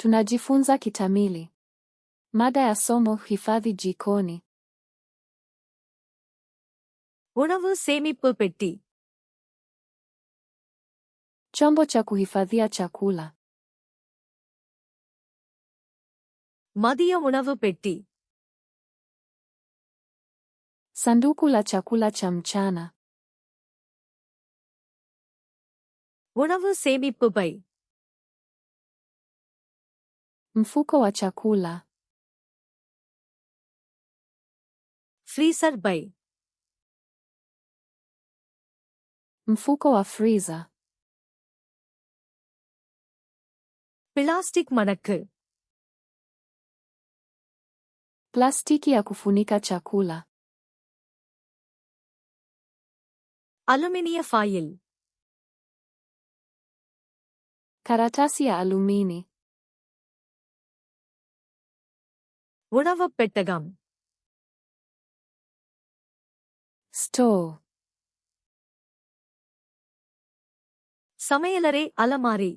Tunajifunza Kitamili. Mada ya somo: hifadhi jikoni. உணவு சேமிப்பு பெட்டி. Chombo cha kuhifadhia chakula. மதிய உணவு பெட்டி. Sanduku la chakula cha mchana. உணவு சேமிப்பு பை. Mfuko wa chakula. ஃப்ரீசர் பை. Mfuko wa freezer. பிளாஸ்டிக் மடக்கு. Plastiki ya kufunika chakula. அலுமினிய ஃபாயில். Karatasi ya alumini. உணவுப் பெட்டகம். Store. சமையலறை அலமாரி.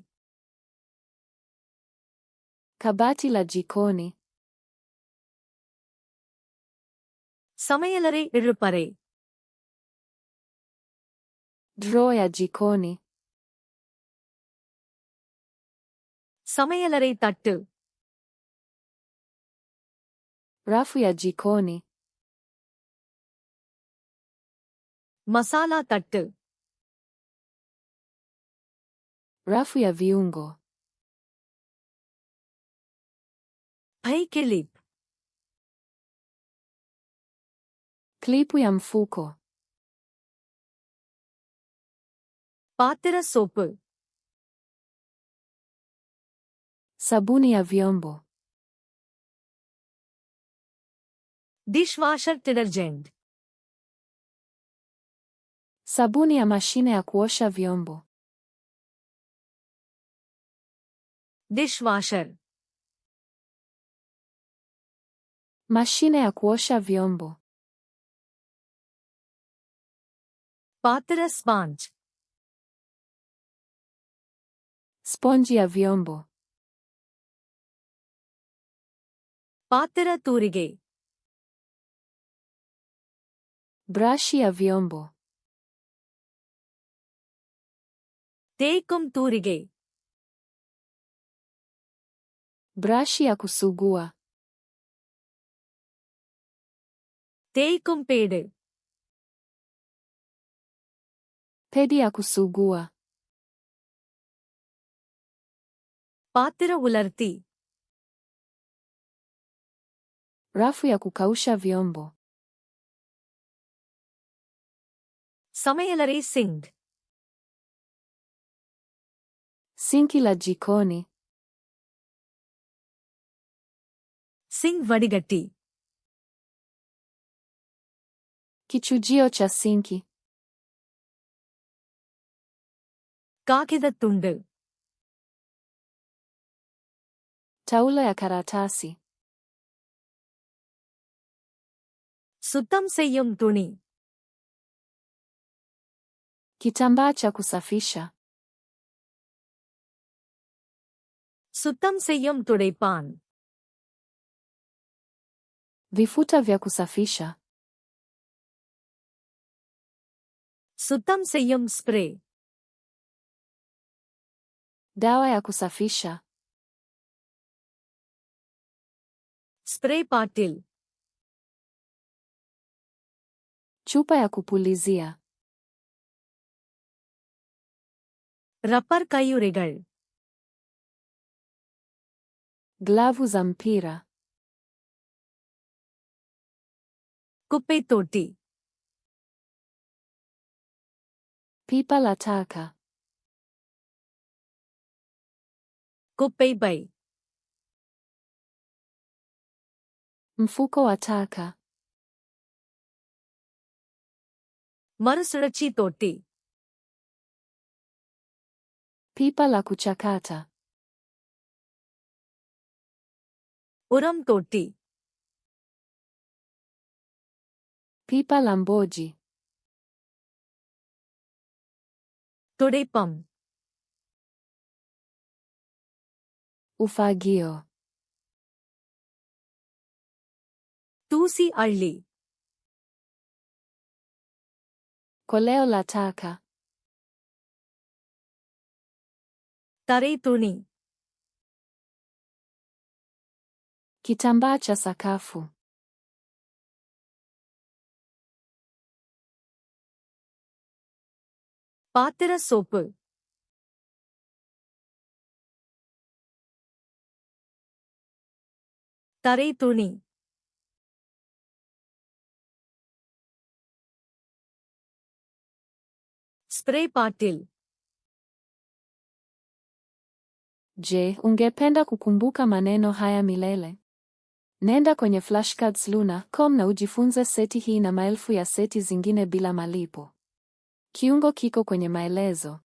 Kabati la jikoni. சமையலறை இழுப்பறை. Draw ya jikoni. சமையலறை தட்டு. Rafu ya jikoni. மசாலா தட்டு. Rafu ya viungo. பை கிளிப். Klipu ya mfuko. பாத்திர soap. Sabuni ya vyombo. Dishwasher detergent. Sabuni ya mashine ya kuosha vyombo. Dishwasher. Mashine ya kuosha vyombo. பாத்திர sponge. Sponji ya vyombo. பாத்திர தூரிகை. Brashi ya vyombo. தேய்க்கும் தூரிகை. Brashi ya kusugua. தேய்க்கும் pad. Pedi ya kusugua. பாத்திர உலர்த்தி. Rafu ya kukausha vyombo. சமையலறை sink. Sinki la jikoni. Sink வடிகட்டி. Kichujio cha sinki. காகிதத் துண்டு. Taulo ya karatasi. சுத்தம் செய்யும் துணி. Kitambaa cha kusafisha. சுத்தம் செய்யும் துடைப்பான். Vifuta vya kusafisha. சுத்தம் செய்யும் spray. Dawa ya kusafisha. Spray bottle. Chupa ya kupulizia. Rubber கையுறைகள். Glavu za mpira. குப்பைத் தொட்டி. Pipa la taka. குப்பை பை. Mfuko wa taka. மறுசுழற்சி தொட்டி. Pipa la kuchakata. உரம் தொட்டி. Pipa la mboji. துடைப்பம். Ufagio. Tusi alli. Koleo la taka. Tare tuni. Kitambaa cha sakafu. Patira sopu. Tare tuni. Spray patil. Je, ungependa kukumbuka maneno haya milele? Nenda kwenye flashcards.luna.com na ujifunze seti hii na maelfu ya seti zingine bila malipo. Kiungo kiko kwenye maelezo.